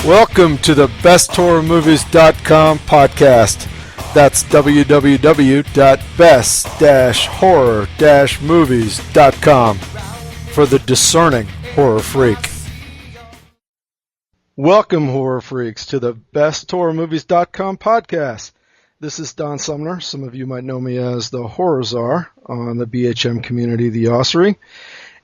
Welcome to the besthorrormovies.com podcast. That's www.best-horror-movies.com for the discerning horror freak. Welcome, horror freaks, to the besthorrormovies.com podcast. This is Don Sumner. Some of you might know me as the Horror Czar on the BHM community, the Ossery.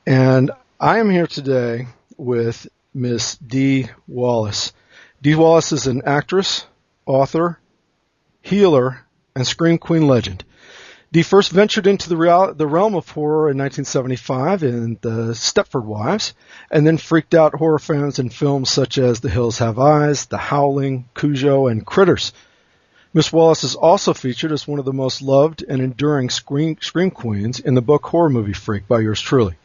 And I am here today with Miss Dee Wallace. Dee Wallace is an actress, author, healer, and scream queen legend. Dee first ventured into the realm of horror in 1975 in the Stepford Wives, and then freaked out horror fans in films such as The Hills Have Eyes, The Howling, Cujo, and Critters. Miss Wallace is also featured as one of the most loved and enduring scream queens in the book Horror Movie Freak by yours truly.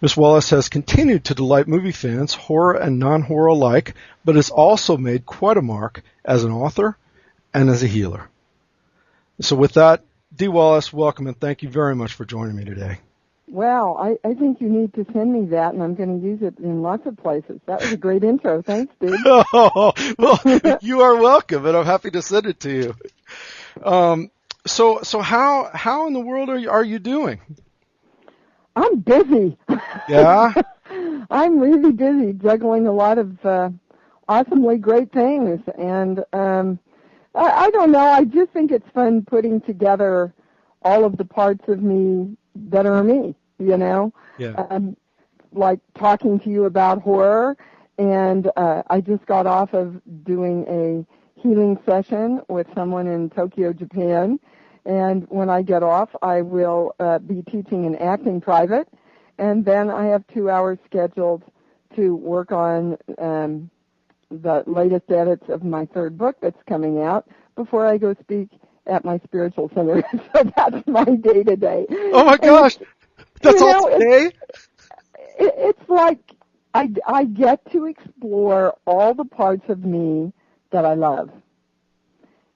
Miss Wallace has continued to delight movie fans, horror and non-horror alike, but has also made quite a mark as an author and as a healer. So with that, Dee Wallace, welcome, and thank you very much for joining me today. Well, I think you need to send me that, and I'm going to use it in lots of places. That was a great intro. Thanks, dude. Oh, well, you are welcome, and I'm happy to send it to you. So how in the world are you doing? I'm busy. Yeah? I'm really busy juggling a lot of awesomely great things. And I don't know. I just think it's fun putting together all of the parts of me that are me, you know? Yeah. Like talking to you about horror. And I just got off of doing a healing session with someone in Tokyo, Japan. And when I get off, I will be teaching an acting private, and then I have 2 hours scheduled to work on the latest edits of my third book that's coming out before I go speak at my spiritual center. So that's my day-to-day. Oh, my gosh. That's all today? It's like I get to explore all the parts of me that I love.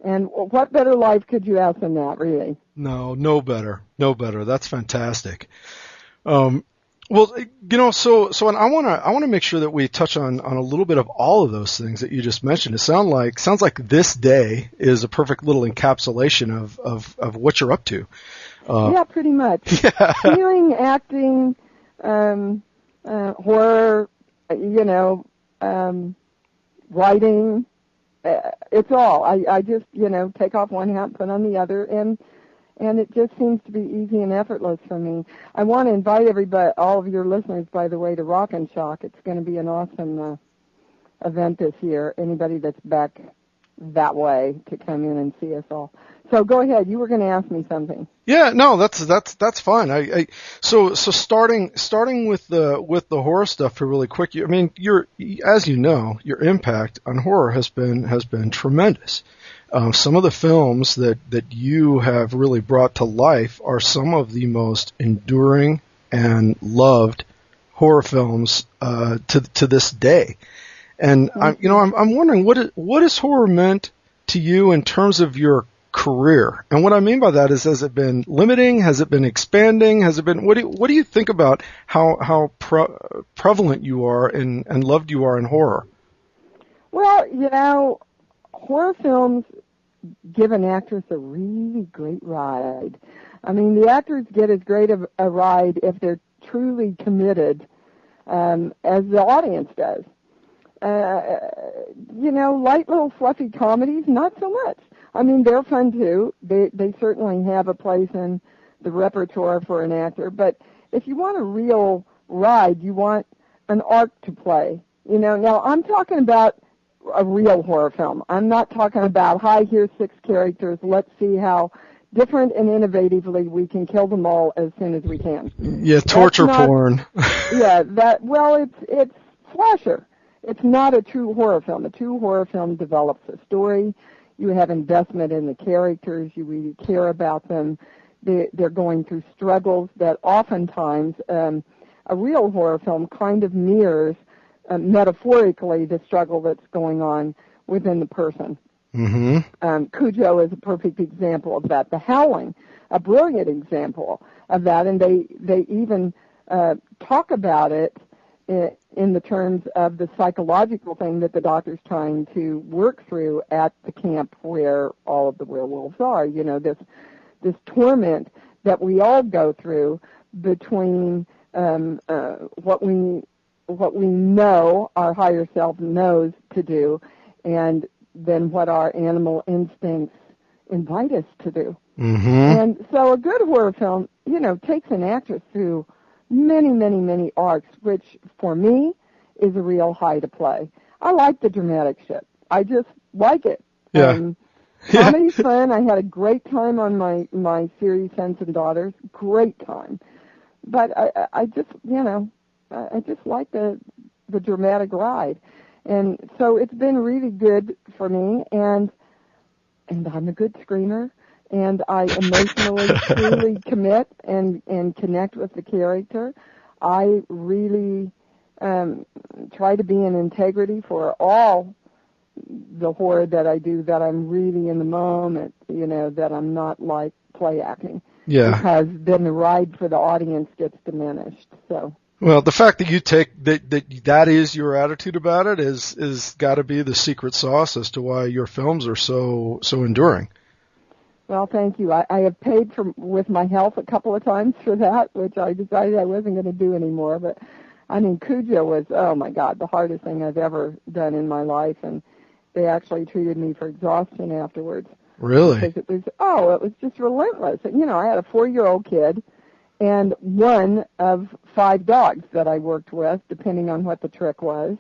And what better life could you ask than that, really? No better. That's fantastic. Well, you know, so I want to make sure that we touch on a little bit of all of those things that you just mentioned. It sounds like this day is a perfect little encapsulation of what you're up to. Yeah, pretty much. Yeah. Healing, acting, horror, writing. It's all. I just, take off one hat, put on the other, and it just seems to be easy and effortless for me. I want to invite everybody, all of your listeners, by the way, to Rock and Shock. It's going to be an awesome event this year. Anybody that's back that way to come in and see us all. So go ahead. You were going to ask me something. Yeah, no, that's fine. So starting with the horror stuff for really quick. As you know, your impact on horror has been tremendous. Some of the films that you have really brought to life are some of the most enduring and loved horror films to this day. And I'm wondering what has horror meant to you in terms of your career? And what I mean by that is, has it been limiting? Has it been expanding? Has it been what do you think about how prevalent you are and loved you are in horror? Well, horror films give an actress a really great ride. I mean, the actors get as great of a ride if they're truly committed as the audience does. Light little fluffy comedies, not so much. I mean, they're fun too. They certainly have a place in the repertoire for an actor. But if you want a real ride, you want an arc to play. Now I'm talking about a real horror film. I'm not talking about, hi, here's 6 characters. Let's see how different and innovatively we can kill them all as soon as we can. Yeah, torture porn. Yeah, it's slasher. It's not a true horror film. A true horror film develops a story. You have investment in the characters. You really care about them. They're going through struggles that oftentimes a real horror film kind of mirrors metaphorically the struggle that's going on within the person. Mm-hmm. Cujo is a perfect example of that. The Howling, a brilliant example of that, and they even talk about it in the terms of the psychological thing that the doctor's trying to work through at the camp where all of the werewolves are. You know, this torment that we all go through between what we know our higher self knows to do, and then what our animal instincts invite us to do. Mm-hmm. And so a good horror film, you know, takes an actress through many, many, many arcs, which for me is a real high to play. I like the dramatic shit. I just like it. Yeah. Comedy's fun. I had a great time on my series Sons and Daughters. Great time. But I just, you know, I just like the dramatic ride. And so it's been really good for me, and I'm a good screamer, and I emotionally truly commit and connect with the character. I really try to be in integrity for all the horror that I do, that I'm really in the moment, you know, that I'm not like play acting. Yeah. Because then the ride for the audience gets diminished. So. Well, the fact that you take that is your attitude about it is got to be the secret sauce as to why your films are so enduring. Well, thank you. I have paid with my health a couple of times for that, which I decided I wasn't going to do anymore. But I mean, Cujo was, oh my God, the hardest thing I've ever done in my life, and they actually treated me for exhaustion afterwards. Really? Because it was just relentless. And, you know, I had a 4-year-old kid and one of 5 dogs that I worked with, depending on what the trick was.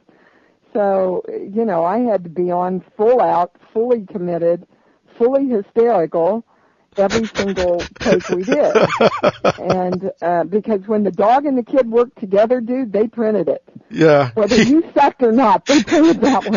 So, you know, I had to be on full out, fully committed, fully hysterical every single take we did. And because when the dog and the kid worked together, dude, they printed it. Yeah. Whether you sucked or not, they printed that one.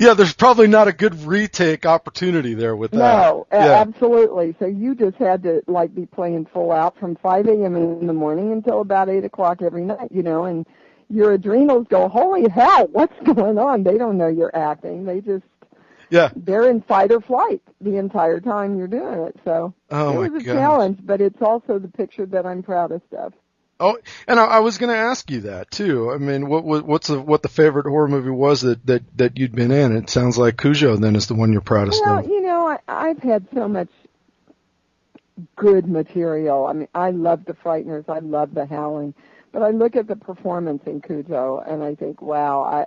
Yeah, there's probably not a good retake opportunity there with that. No, absolutely. So you just had to, like, be playing full out from 5 a.m. in the morning until about 8 o'clock every night, you know, and your adrenals go, holy hell, what's going on? They don't know you're acting. They just, they're in fight or flight the entire time you're doing it. So it was a challenge, but it's also the picture that I'm proudest of. Oh, and I was going to ask you that too. I mean, what the favorite horror movie was that you'd been in? It sounds like Cujo then is the one you're proudest of. Well, you know, I've had so much good material. I mean, I love the Frighteners, I love the Howling, but I look at the performance in Cujo and I think, wow,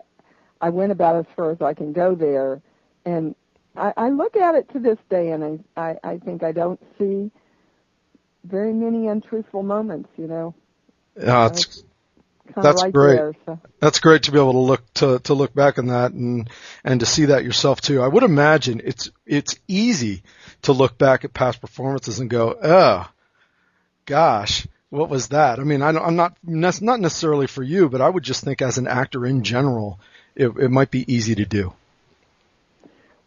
I went about as far as I can go there, and I look at it to this day and I think I don't see very many untruthful moments, you know. That's right great. There, so. That's great to be able to look back on that and to see that yourself too. I would imagine it's easy to look back at past performances and go, oh, gosh, what was that? I mean, I'm not necessarily for you, but I would just think as an actor in general, it might be easy to do.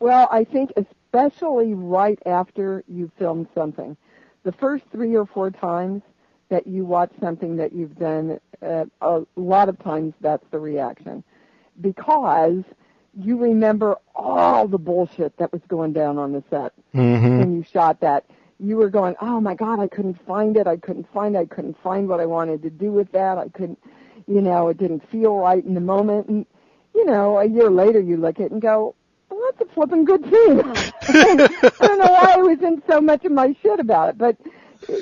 Well, I think especially right after you film something, the first 3 or 4 times that you watch something that you've done, a lot of times that's the reaction, because you remember all the bullshit that was going down on the set when you shot that. You were going, oh my God, I couldn't find it. I couldn't find what I wanted to do with that. I couldn't, you know, it didn't feel right in the moment. And, you know, a year later you look at it and go, well, that's a flipping good scene. I don't know why I was in so much of my shit about it, but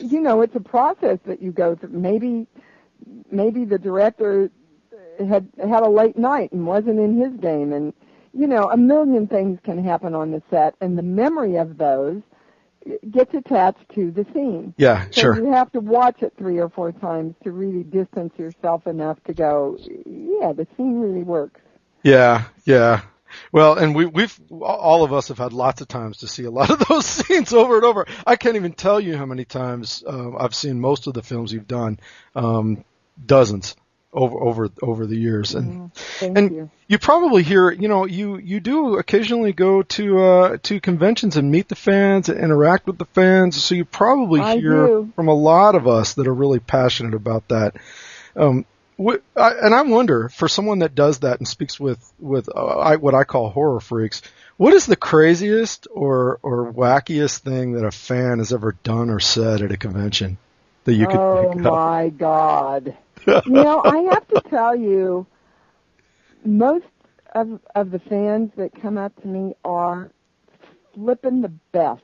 you know, it's a process that you go through. Maybe the director had a late night and wasn't in his game, and you know, a million things can happen on the set, and the memory of those gets attached to the scene. Yeah, so sure. You have to watch it 3 or 4 times to really distance yourself enough to go, yeah, the scene really works. Yeah. Well, and we've all of us have had lots of times to see a lot of those scenes over and over. I can't even tell you how many times I've seen most of the films you've done, dozens over the years. And Thank you probably hear, you know, you do occasionally go to conventions and meet the fans and interact with the fans. So you probably hear from a lot of us that are really passionate about that. And I wonder, for someone that does that and speaks with what I call horror freaks, what is the craziest or wackiest thing that a fan has ever done or said at a convention that you could think of? Oh my God. I have to tell you, most of the fans that come up to me are flipping the best.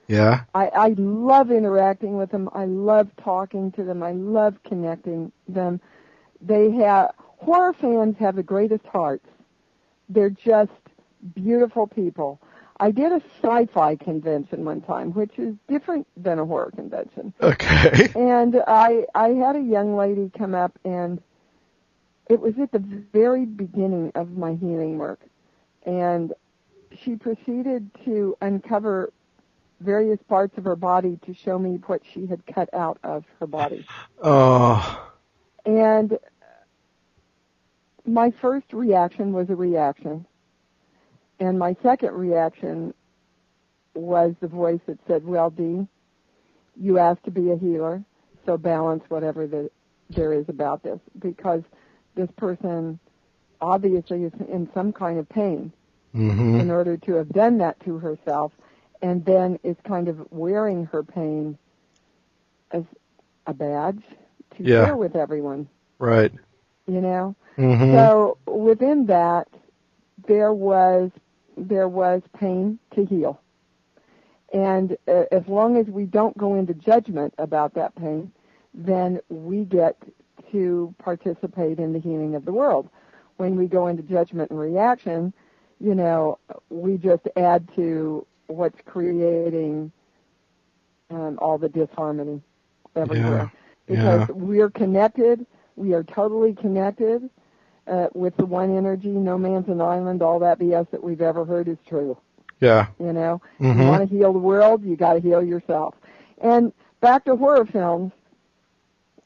Yeah. I love interacting with them. I love talking to them. I love connecting them. Horror fans have the greatest hearts. They're just beautiful people. I did a sci-fi convention one time, which is different than a horror convention. Okay. And I had a young lady come up, and it was at the very beginning of my healing work. And she proceeded to uncover various parts of her body to show me what she had cut out of her body. Oh. And my first reaction was a reaction. And my second reaction was the voice that said, well, Dee, you asked to be a healer, so balance whatever there is about this. Because this person obviously is in some kind of pain in order to have done that to herself, and then is kind of wearing her pain as a badge to share with everyone. Right. So within that, there was pain to heal. And as long as we don't go into judgment about that pain, then we get to participate in the healing of the world. When we go into judgment and reaction, we just add to what's creating all the disharmony everywhere. Because we're connected, we are totally connected with the one energy, no man's an island, all that BS that we've ever heard is true. Yeah. You want to heal the world, you got to heal yourself. And back to horror films,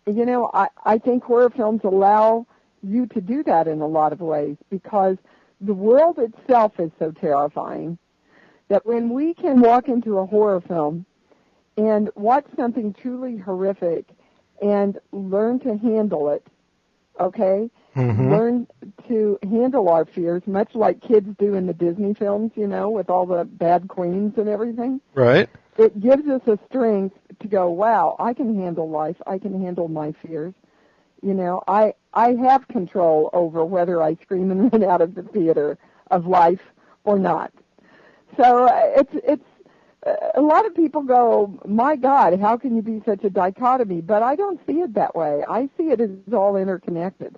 I think horror films allow you to do that in a lot of ways, because the world itself is so terrifying that when we can walk into a horror film and watch something truly horrific and learn to handle it, okay? Learn to handle our fears, much like kids do in the Disney films, with all the bad queens and everything. Right. It gives us a strength to go, wow, I can handle life. I can handle my fears. I have control over whether I scream and run out of the theater of life or not. So it's a lot of people go, my God, how can you be such a dichotomy? But I don't see it that way. I see it as all interconnected.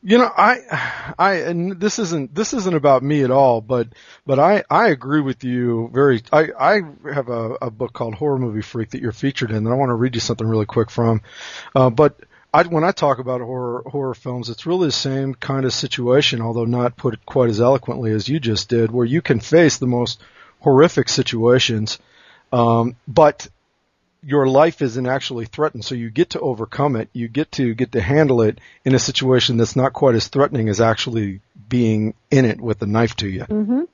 And this isn't about me at all, but I agree with you I have a book called Horror Movie Freak that you're featured in, and I want to read you something really quick from. But when I talk about horror films, it's really the same kind of situation, although not put quite as eloquently as you just did, where you can face the most horrific situations, but your life isn't actually threatened, so you get to overcome it. You get to handle it in a situation that's not quite as threatening as actually being in it with a knife to you.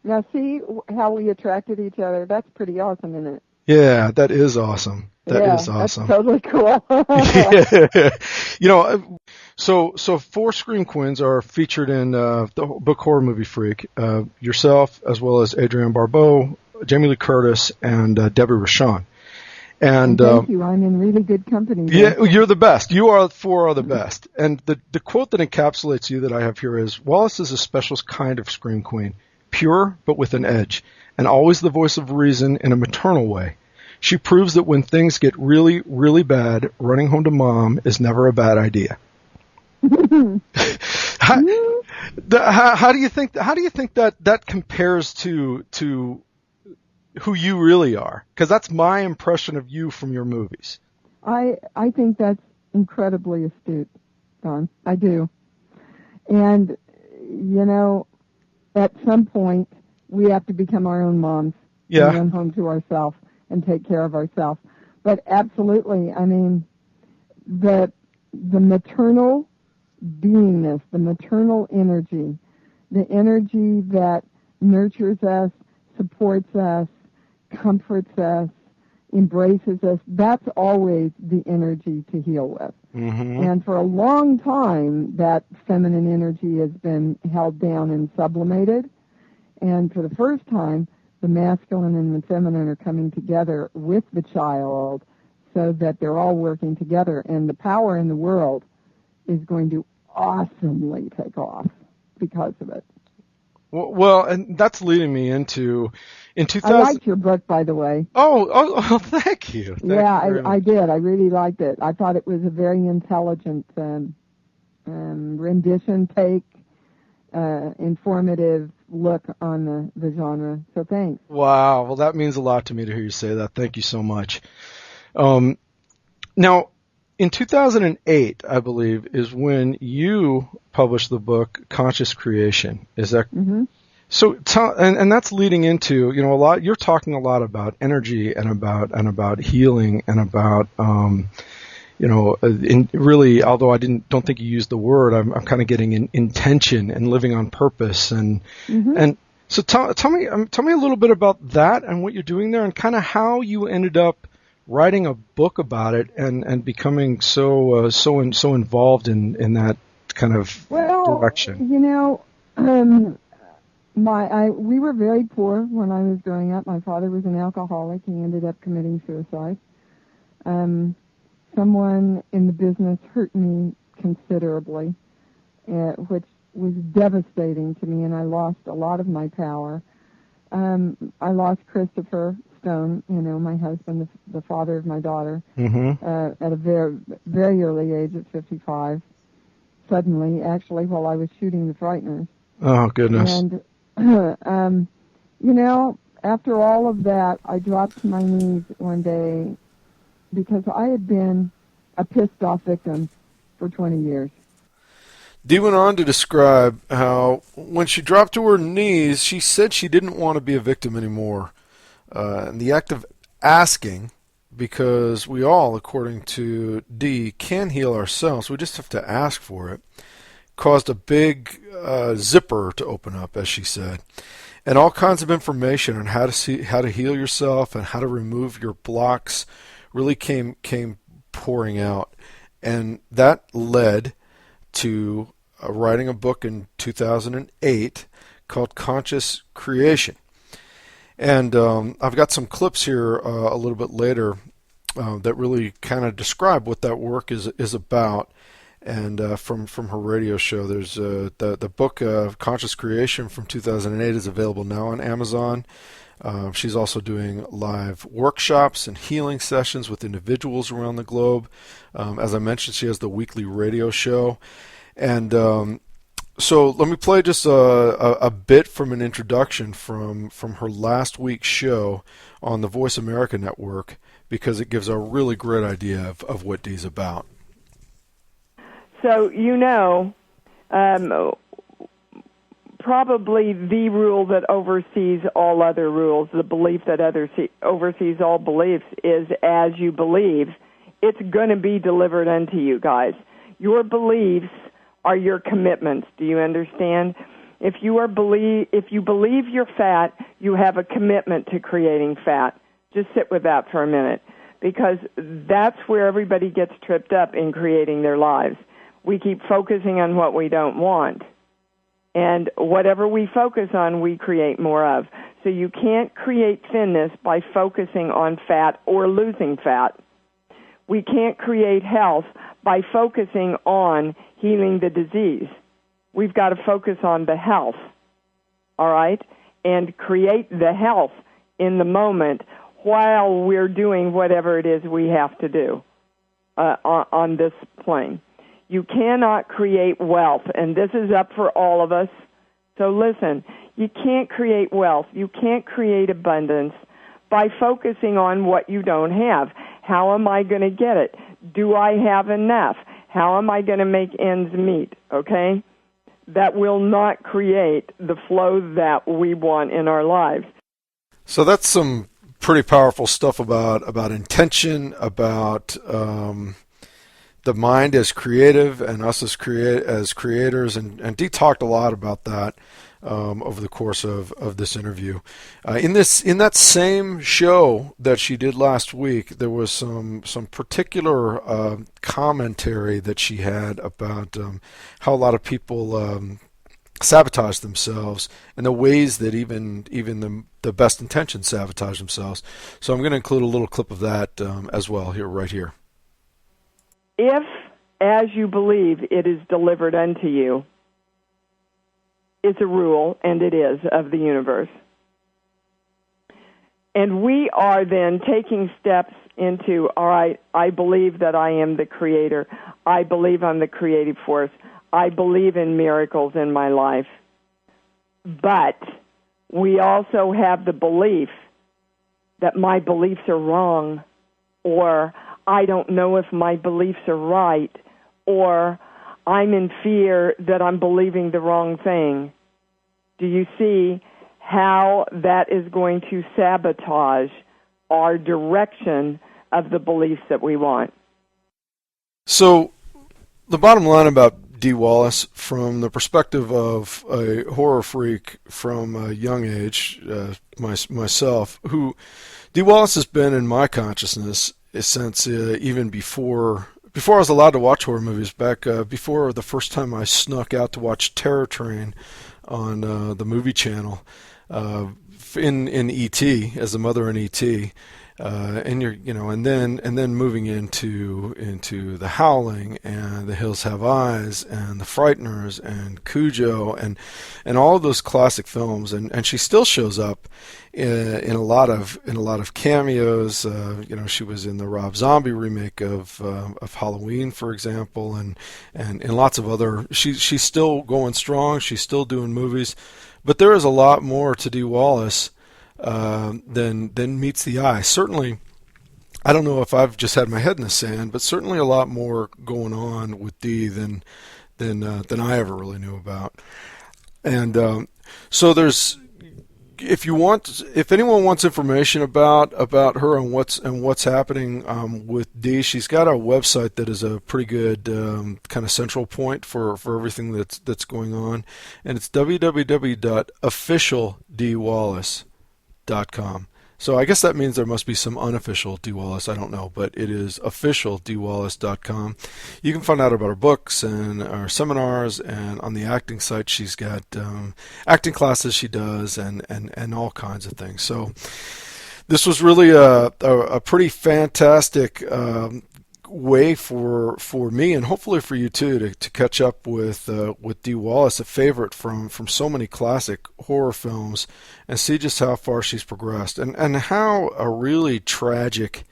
Now, see how we attracted each other? That's pretty awesome, isn't it? Yeah, that is awesome. That is awesome. That's totally cool. So 4 Scream Queens are featured in the book Horror Movie Freak. Yourself, as well as Adrienne Barbeau, Jamie Lee Curtis, and Debbie Rochon. And thank you. I'm in really good company. Yeah, you're the best. You 4 are the best. And the quote that encapsulates you that I have here is, Wallace is a special kind of Scream Queen, pure but with an edge, and always the voice of reason in a maternal way. She proves that when things get really, really bad, running home to mom is never a bad idea. How do you think that compares to who you really are? Because that's my impression of you from your movies. I think that's incredibly astute, Don. I do. And, at some point, we have to become our own moms. Yeah. And run home to ourselves and take care of ourselves. But absolutely, I mean, the maternal beingness, the maternal energy, the energy that nurtures us, supports us, comforts us, embraces us, that's always the energy to heal with. And for a long time, that feminine energy has been held down and sublimated. And for the first time, the masculine and the feminine are coming together with the child so that they're all working together. And the power in the world is going to awesomely take off because of it. Well, and that's leading me into in 2000. I liked your book, by the way. Oh, thank you. I did. I really liked it. I thought it was a very intelligent rendition, informative look on the genre. So thanks. Wow. Well, that means a lot to me to hear you say that. Thank you so much. Now, in 2008, I believe, is when you published the book Conscious Creation. Is that? Mm-hmm. So, and that's leading into, a lot. You're talking a lot about energy and about healing and about, really, although I don't think you used the word, I'm kind of getting in intention and living on purpose and so tell me a little bit about that and what you're doing there and kind of how you ended up writing a book about it and becoming so involved in that kind of direction. We were very poor when I was growing up. My father was an alcoholic. He ended up committing suicide. Someone in the business hurt me considerably, which was devastating to me, and I lost a lot of my power. I lost Christopher Stone, my husband, the father of my daughter, at a very, very early age of 55. Suddenly, actually, while I was shooting the Frighteners. Oh, goodness. And, after all of that, I dropped to my knees one day because I had been a pissed-off victim for 20 years. Dee went on to describe how when she dropped to her knees, she said she didn't want to be a victim anymore. And the act of asking, because we all, according to Dee, can heal ourselves, we just have to ask for it, caused a big zipper to open up, as she said. And all kinds of information on how to heal yourself and how to remove your blocks really came pouring out. And that led to writing a book in 2008 called Conscious Creation. And I've got some clips here a little bit later that really kind of describe what that work is about. And from her radio show, there's the book Conscious Creation from 2008 is available now on Amazon. She's also doing live workshops and healing sessions with individuals around the globe. As I mentioned, she has the weekly radio show. And so let me play just a bit from an introduction from her last week's show on the Voice America Network, because it gives a really great idea of what Dee's about. So, probably the rule that oversees all other rules, the belief that oversees all beliefs, is as you believe, it's going to be delivered unto you, guys. Your beliefs are your commitments. Do you understand? If you believe you're fat, you have a commitment to creating fat. Just sit with that for a minute, because that's where everybody gets tripped up in creating their lives. We keep focusing on what we don't want. And whatever we focus on, we create more of. So you can't create thinness by focusing on fat or losing fat. We can't create health by focusing on healing the disease. We've got to focus on the health, all right, and create the health in the moment while we're doing whatever it is we have to do on this plane. You cannot create wealth, and this is up for all of us. So listen, you can't create wealth. You can't create abundance by focusing on what you don't have. How am I going to get it? Do I have enough? How am I going to make ends meet? Okay? That will not create the flow that we want in our lives. So that's some pretty powerful stuff about intention, about the mind as creative and us as creators, and Dee talked a lot about that over the course of this interview. In that same show that she did last week, there was some particular commentary that she had about how a lot of people sabotage themselves, and the ways that even the best intentions sabotage themselves. So I'm going to include a little clip of that as well here, right here. If, as you believe, it is delivered unto you, is a rule, and it is, of the universe. And we are then taking steps into, all right, I believe that I am the creator. I believe I'm the creative force. I believe in miracles in my life. But we also have the belief that my beliefs are wrong, or I don't know if my beliefs are right, or I'm in fear that I'm believing the wrong thing. Do you see how that is going to sabotage our direction of the beliefs that we want? So the bottom line about Dee Wallace, from the perspective of a horror freak from a young age, myself, who Dee Wallace has been in my consciousness since even before I was allowed to watch horror movies, back before the first time I snuck out to watch Terror Train on the movie channel, in E.T. as the mother in E.T. And then moving into the Howling and The Hills Have Eyes and the Frighteners and Cujo and all of those classic films, and she still shows up in a lot of cameos. She was in the Rob Zombie remake of Halloween, for example, and lots of other. She's still going strong. She's still doing movies, but there is a lot more to Dee Wallace than meets the eye. Certainly, I don't know if I've just had my head in the sand, but certainly a lot more going on with Dee than I ever really knew about. And so there's, if anyone wants information about her and what's happening with Dee, she's got a website that is a pretty good kind of central point for everything that's going on, and it's www.officialdeewallace.com. So I guess that means there must be some unofficial Dee Wallace. I don't know, but it is officialdeewallace.com. You can find out about her books and her seminars, and on the acting site she's got acting classes she does and all kinds of things. So this was really a pretty fantastic way for me, and hopefully for you too, to catch up with Dee Wallace, a favorite from so many classic horror films, and see just how far she's progressed, and how a really tragic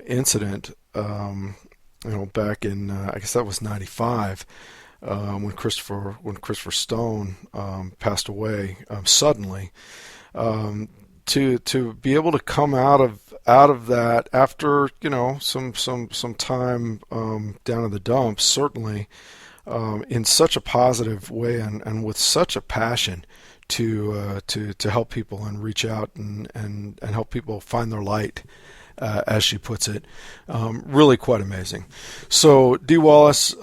incident, back in I guess that was '95, when Christopher Stone passed away suddenly. To be able to come out of that after some time down in the dumps, certainly in such a positive way and with such a passion to help people and reach out and help people find their light, as she puts it, really quite amazing. So Dee Wallace,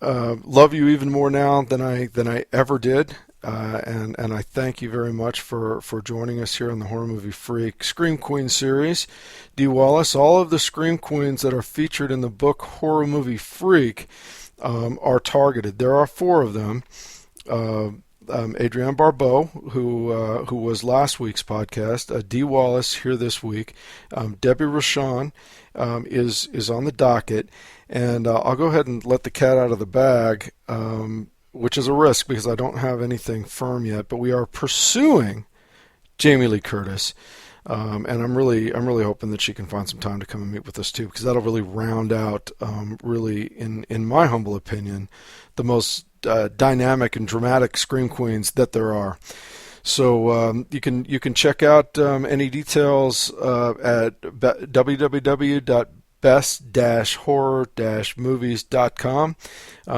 love you even more now than I ever did. And I thank you very much for joining us here on the Horror Movie Freak Scream Queen series. Dee Wallace, all of the Scream Queens that are featured in the book Horror Movie Freak are targeted. There are 4 of them. Adrienne Barbeau, who was last week's podcast, Dee Wallace here this week, Debbie Rochon is on the docket, and I'll go ahead and let the cat out of the bag, which is a risk because I don't have anything firm yet, but we are pursuing Jamie Lee Curtis, and I'm really hoping that she can find some time to come and meet with us too, because that'll really round out, really in my humble opinion, the most dynamic and dramatic scream queens that there are. So you can check out any details at www.best-horror-movies.com.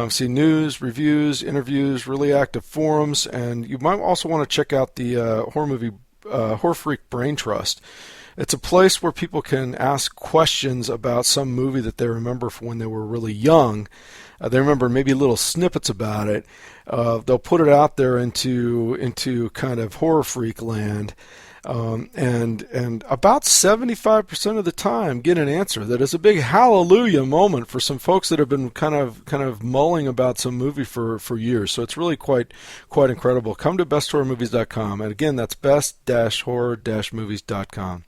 See news, reviews, interviews, really active forums, and you might also want to check out the Horror Freak Brain Trust. It's a place where people can ask questions about some movie that they remember from when they were really young. They remember maybe little snippets about it. They'll put it out there into kind of horror freak land. And about 75% of the time get an answer that is a big hallelujah moment for some folks that have been kind of mulling about some movie for years. So it's really quite incredible. Come to besthorrormovies.com, and again, that's best-horror-movies.com.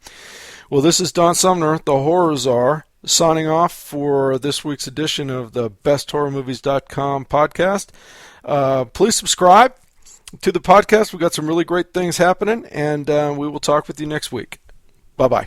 Well, this is Don Sumner, the Horror Czar, signing off for this week's edition of the besthorrormovies.com podcast. Please subscribe to the podcast. We've got some really great things happening, and we will talk with you next week. Bye-bye.